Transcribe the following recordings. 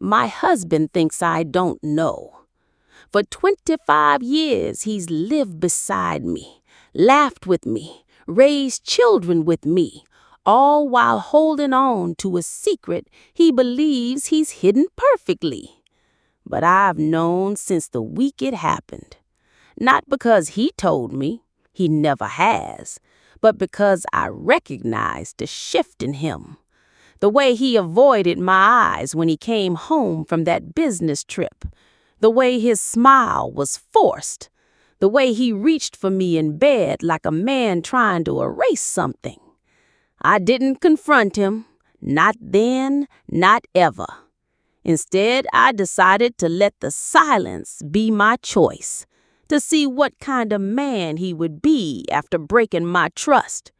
My husband thinks I don't know. For 25 years, he's lived beside me, laughed with me, raised children with me, all while holding on to a secret he believes he's hidden perfectly. But I've known since the week it happened. Not because he told me, he never has, but because I recognized the shift in him. The way he avoided my eyes when he came home from that business trip. The way his smile was forced. The way he reached for me in bed like a man trying to erase something. I didn't confront him. Not then, not ever. Instead, I decided to let the silence be my choice. To see what kind of man he would be after breaking my trust.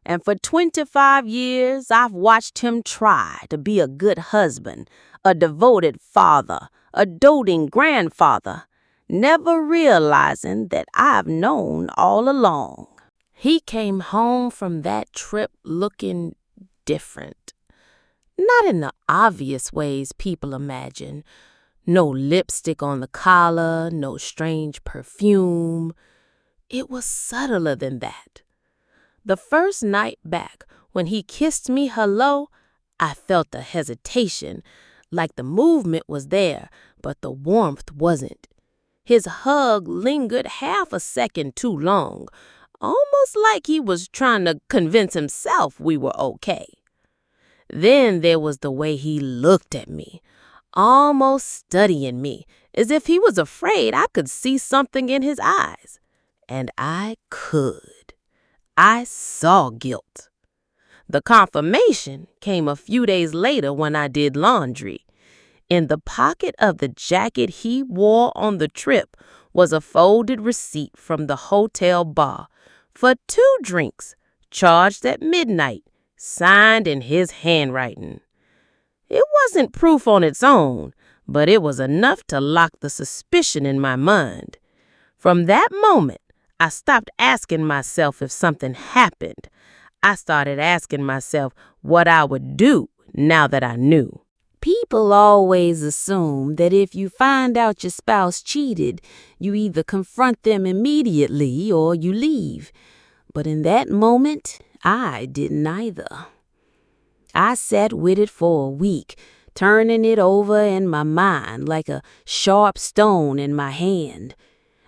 And for 25 years, I've watched him try to be a good husband, a devoted father, a doting grandfather, never realizing that I've known all along. He came home from that trip looking different. Not in the obvious ways people imagine. No lipstick on the collar, no strange perfume. It was subtler than that. The first night back, when he kissed me hello, I felt the hesitation, like the movement was there, but the warmth wasn't. His hug lingered half a second too long, almost like he was trying to convince himself we were okay. Then there was the way he looked at me, almost studying me, as if he was afraid I could see something in his eyes. And I could. I saw guilt. The confirmation came a few days later when I did laundry. In the pocket of the jacket he wore on the trip was a folded receipt from the hotel bar for 2 drinks, charged at midnight, signed in his handwriting. It wasn't proof on its own, but it was enough to lock the suspicion in my mind. From that moment, I stopped asking myself if something happened. I started asking myself what I would do now that I knew. People always assume that if you find out your spouse cheated, you either confront them immediately or you leave. But in that moment, I didn't either. I sat with it for a week, turning it over in my mind like a sharp stone in my hand.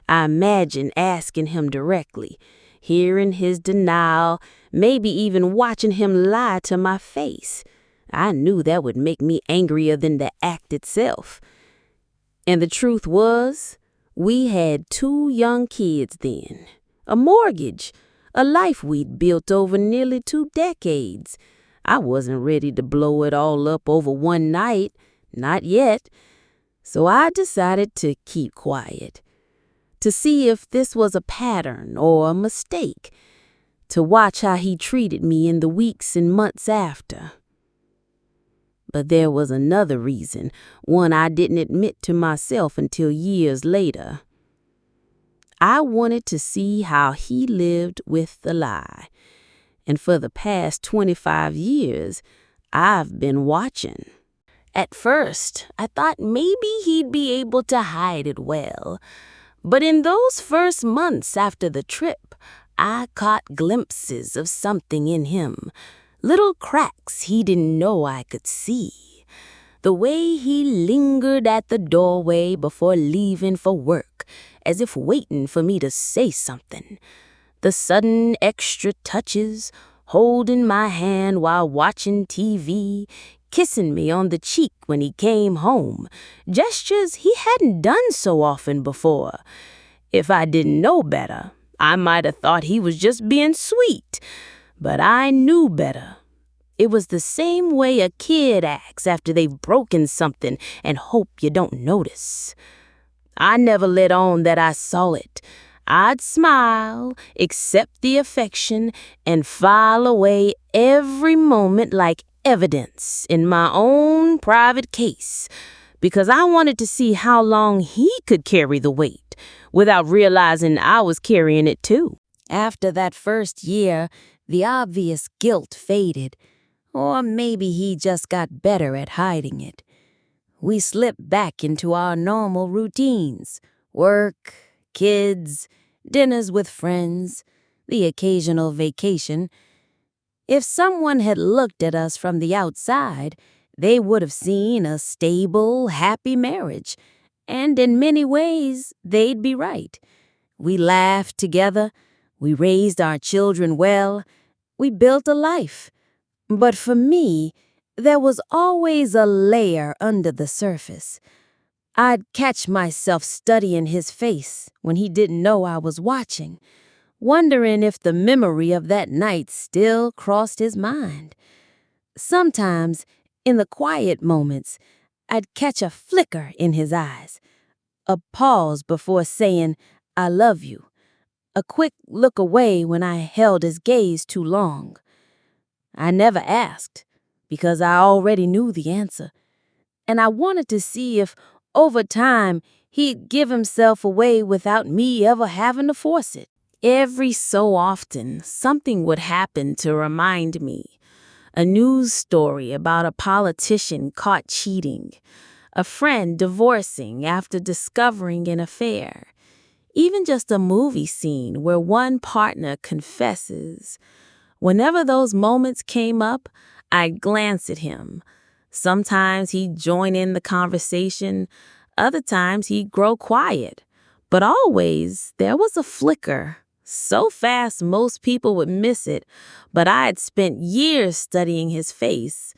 I imagined asking him directly, hearing his denial, maybe even watching him lie to my face. I knew that would make me angrier than the act itself. And the truth was, we had 2 young kids then, a mortgage, a life we'd built over nearly 2 decades. I wasn't ready to blow it all up over one night, not yet. So I decided to keep quiet, to see if this was a pattern or a mistake, to watch how he treated me in the weeks and months after. But there was another reason, one I didn't admit to myself until years later. I wanted to see how he lived with the lie. And for the past 25 years, I've been watching. At first, I thought maybe he'd be able to hide it well. But in those first months after the trip, I caught glimpses of something in him, little cracks he didn't know I could see. The way he lingered at the doorway before leaving for work, as if waiting for me to say something. The sudden extra touches, holding my hand while watching TV, kissing me on the cheek when he came home, gestures he hadn't done so often before. If I didn't know better, I might have thought he was just being sweet, but I knew better. It was the same way a kid acts after they've broken something and hope you don't notice. I never let on that I saw it. I'd smile, accept the affection, and file away every moment like evidence in my own private case, because I wanted to see how long he could carry the weight without realizing I was carrying it too. After that first year, the obvious guilt faded, or maybe he just got better at hiding it. We slipped back into our normal routines: work, kids, dinners with friends, the occasional vacation. If someone had looked at us from the outside, they would have seen a stable, happy marriage. And in many ways, they'd be right. We laughed together. We raised our children well. We built a life. But for me, there was always a layer under the surface. I'd catch myself studying his face when he didn't know I was watching, wondering if the memory of that night still crossed his mind. Sometimes, in the quiet moments, I'd catch a flicker in his eyes, a pause before saying, "I love you," a quick look away when I held his gaze too long. I never asked, because I already knew the answer, and I wanted to see if, over time, he'd give himself away without me ever having to force it. Every so often, something would happen to remind me. A news story about a politician caught cheating, a friend divorcing after discovering an affair, even just a movie scene where one partner confesses. Whenever those moments came up, I'd glance at him. Sometimes he'd join in the conversation, other times he'd grow quiet. But always there was a flicker, so fast most people would miss it, but I'd spent years studying his face.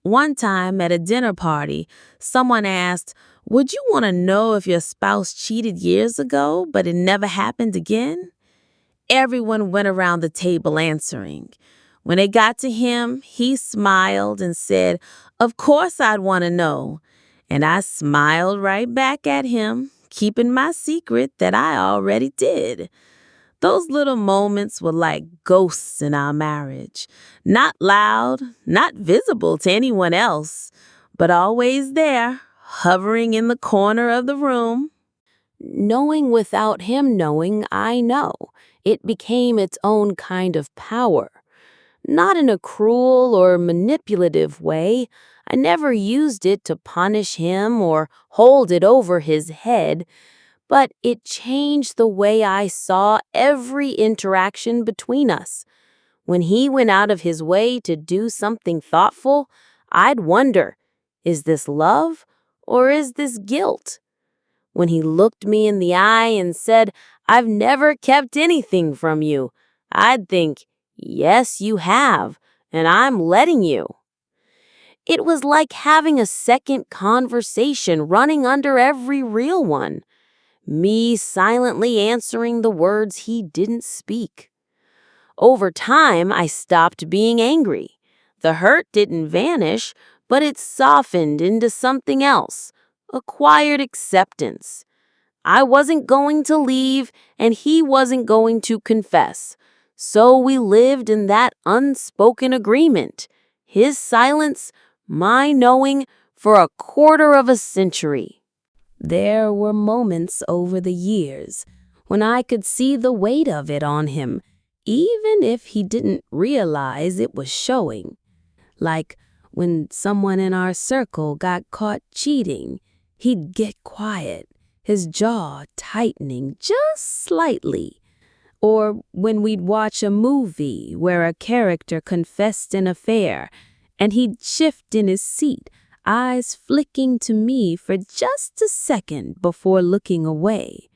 One time at a dinner party, someone asked, "Would you want to know if your spouse cheated years ago, but it never happened again?" Everyone went around the table answering. When it got to him, he smiled and said, "Of course I'd want to know." And I smiled right back at him, keeping my secret that I already did. Those little moments were like ghosts in our marriage. Not loud, not visible to anyone else, but always there, hovering in the corner of the room. Knowing without him knowing, I know. It became its own kind of power. Not in a cruel or manipulative way. I never used it to punish him or hold it over his head, but it changed the way I saw every interaction between us. When he went out of his way to do something thoughtful, I'd wonder, is this love or is this guilt? When he looked me in the eye and said, "I've never kept anything from you," I'd think, "Yes, you have, and I'm letting you." It was like having a second conversation running under every real one. Me silently answering the words he didn't speak. Over time, I stopped being angry. The hurt didn't vanish, but it softened into something else, a quiet acceptance. I wasn't going to leave, and he wasn't going to confess. So we lived in that unspoken agreement. His silence, my knowing, for a quarter of a century. There were moments over the years when I could see the weight of it on him, even if he didn't realize it was showing. Like when someone in our circle got caught cheating, he'd get quiet, his jaw tightening just slightly. Or when we'd watch a movie where a character confessed an affair, and he'd shift in his seat, eyes flicking to me for just a second before looking away.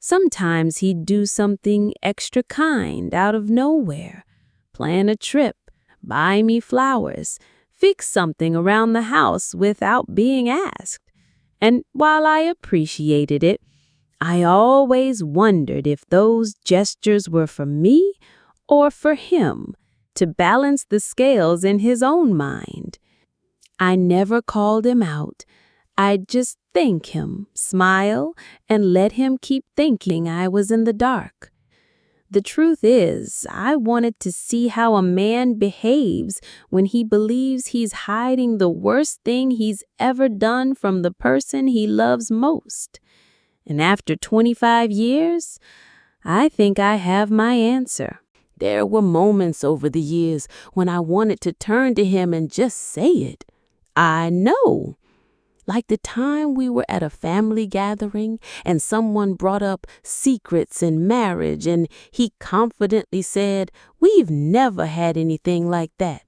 Sometimes he'd do something extra kind out of nowhere, plan a trip, buy me flowers, fix something around the house without being asked. And while I appreciated it, I always wondered if those gestures were for me or for him, to balance the scales in his own mind. I never called him out. I'd just thank him, smile, and let him keep thinking I was in the dark. The truth is, I wanted to see how a man behaves when he believes he's hiding the worst thing he's ever done from the person he loves most. And after 25 years, I think I have my answer. There were moments over the years when I wanted to turn to him and just say it. "I know." Like the time we were at a family gathering and someone brought up secrets in marriage and he confidently said, "We've never had anything like that."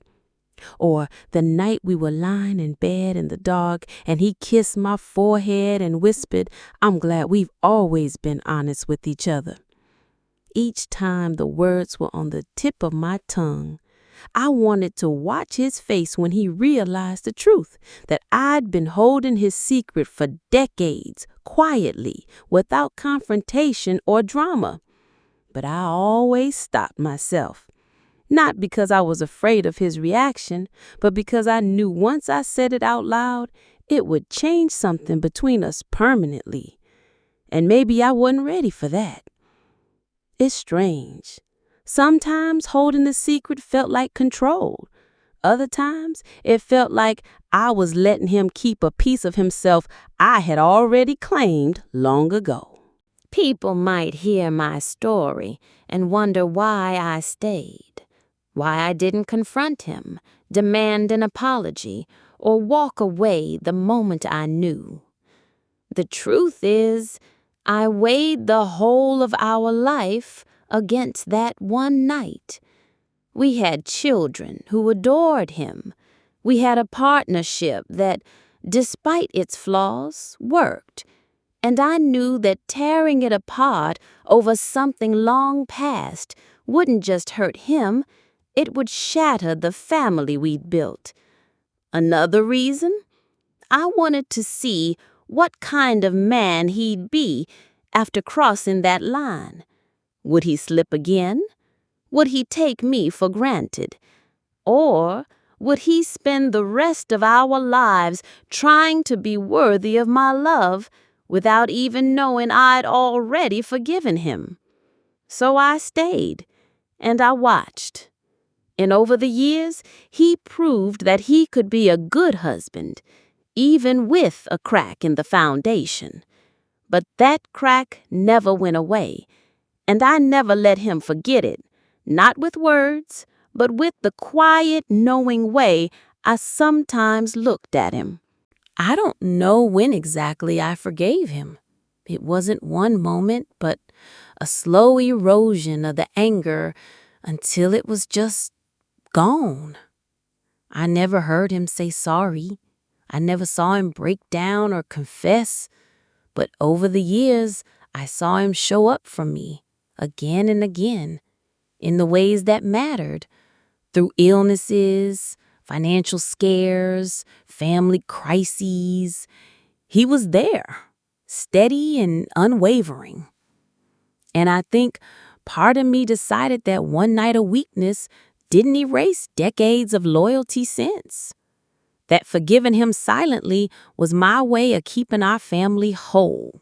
Or the night we were lying in bed in the dark and he kissed my forehead and whispered, "I'm glad we've always been honest with each other." Each time the words were on the tip of my tongue, I wanted to watch his face when he realized the truth, that I'd been holding his secret for decades, quietly, without confrontation or drama. But I always stopped myself. Not because I was afraid of his reaction, but because I knew once I said it out loud, it would change something between us permanently. And maybe I wasn't ready for that. It's strange. Sometimes holding the secret felt like control. Other times, it felt like I was letting him keep a piece of himself I had already claimed long ago. People might hear my story and wonder why I stayed, why I didn't confront him, demand an apology, or walk away the moment I knew. The truth is, I weighed the whole of our life against that one night. We had children who adored him. We had a partnership that, despite its flaws, worked. And I knew that tearing it apart over something long past wouldn't just hurt him, it would shatter the family we'd built. Another reason? I wanted to see what kind of man he'd be after crossing that line. Would he slip again? Would he take me for granted? Or would he spend the rest of our lives trying to be worthy of my love without even knowing I'd already forgiven him? So I stayed, and I watched. And over the years, he proved that he could be a good husband, even with a crack in the foundation. But that crack never went away, and I never let him forget it, not with words, but with the quiet, knowing way I sometimes looked at him. I don't know when exactly I forgave him. It wasn't one moment, but a slow erosion of the anger until it was just gone. I never heard him say sorry. I never saw him break down or confess. But over the years, I saw him show up for me again and again in the ways that mattered, through illnesses, financial scares, family crises. He was there, steady and unwavering. And I think part of me decided that one night of weakness didn't erase decades of loyalty since. That forgiving him silently was my way of keeping our family whole.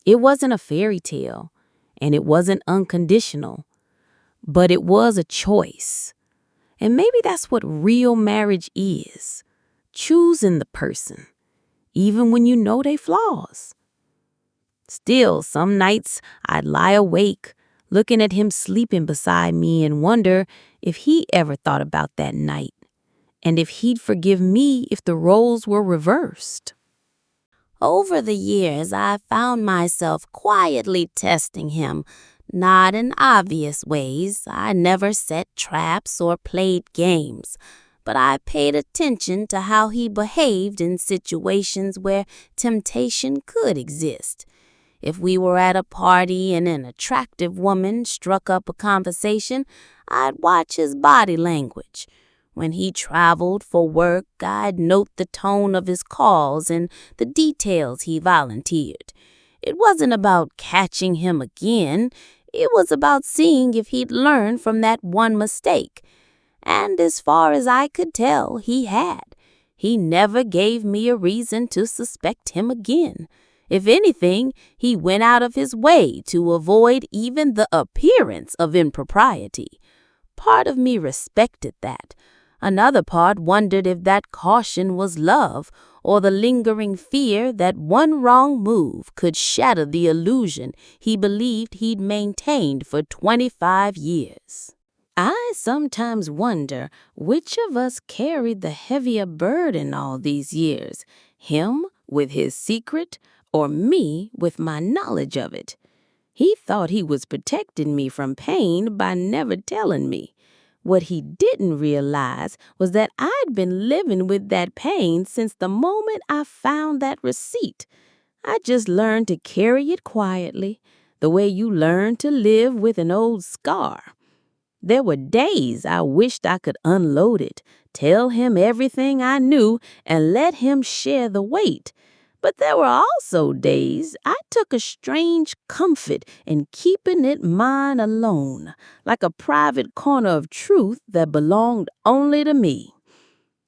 It wasn't a fairy tale, and it wasn't unconditional, but it was a choice. And maybe that's what real marriage is, choosing the person, even when you know they flaws. Still, some nights I'd lie awake, looking at him sleeping beside me and wonder if he ever thought about that night, and if he'd forgive me if the roles were reversed. Over the years, I found myself quietly testing him, not in obvious ways. I never set traps or played games, but I paid attention to how he behaved in situations where temptation could exist. If we were at a party and an attractive woman struck up a conversation, I'd watch his body language. When he traveled for work, I'd note the tone of his calls and the details he volunteered. It wasn't about catching him again. It was about seeing if he'd learned from that one mistake. And as far as I could tell, he had. He never gave me a reason to suspect him again. If anything, he went out of his way to avoid even the appearance of impropriety. Part of me respected that. Another part wondered if that caution was love or the lingering fear that one wrong move could shatter the illusion he believed he'd maintained for 25 years. I sometimes wonder which of us carried the heavier burden all these years, him with his secret or me with my knowledge of it. He thought he was protecting me from pain by never telling me. What he didn't realize was that I'd been living with that pain since the moment I found that receipt. I just learned to carry it quietly, the way you learn to live with an old scar. There were days I wished I could unload it, tell him everything I knew, and let him share the weight. But there were also days I took a strange comfort in keeping it mine alone, like a private corner of truth that belonged only to me.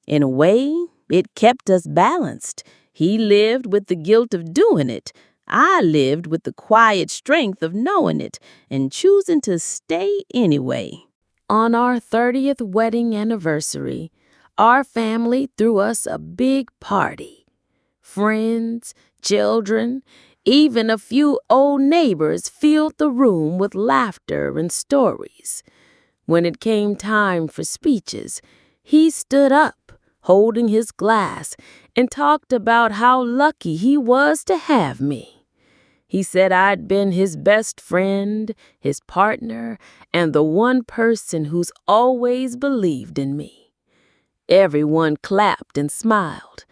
In a way, it kept us balanced. He lived with the guilt of doing it. I lived with the quiet strength of knowing it and choosing to stay anyway. On our 30th wedding anniversary, our family threw us a big party. Friends, children, even a few old neighbors filled the room with laughter and stories. When it came time for speeches, he stood up, holding his glass, and talked about how lucky he was to have me. He said I'd been his best friend, his partner, and the one person who's always believed in me. Everyone clapped and smiled.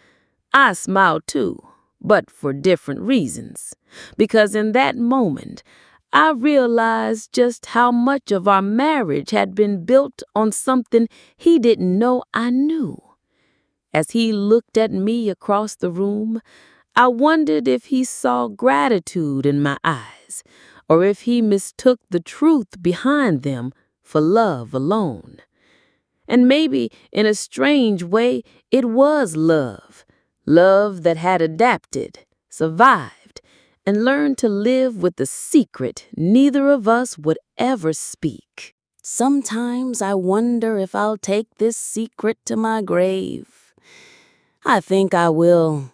I smiled too, but for different reasons. Because in that moment, I realized just how much of our marriage had been built on something he didn't know I knew. As he looked at me across the room, I wondered if he saw gratitude in my eyes, or if he mistook the truth behind them for love alone. And maybe, in a strange way, it was love. Love that had adapted, survived, and learned to live with the secret neither of us would ever speak. Sometimes I wonder if I'll take this secret to my grave. I think I will.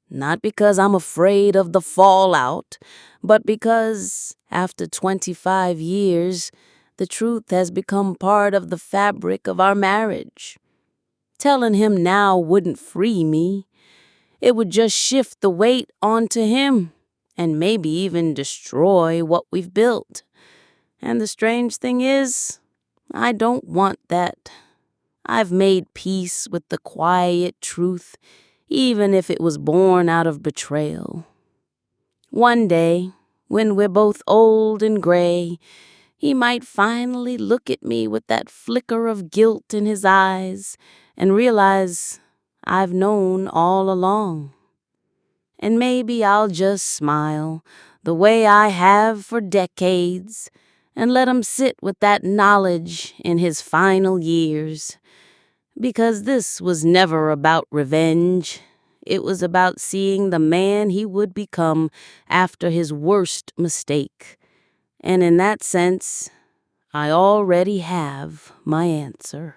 Not because I'm afraid of the fallout, but because, after 25 years, the truth has become part of the fabric of our marriage. Telling him now wouldn't free me. It would just shift the weight onto him and maybe even destroy what we've built. And the strange thing is, I don't want that. I've made peace with the quiet truth, even if it was born out of betrayal. One day, when we're both old and gray, he might finally look at me with that flicker of guilt in his eyes and realize I've known all along. And maybe I'll just smile the way I have for decades and let him sit with that knowledge in his final years. Because this was never about revenge. It was about seeing the man he would become after his worst mistake. And in that sense, I already have my answer.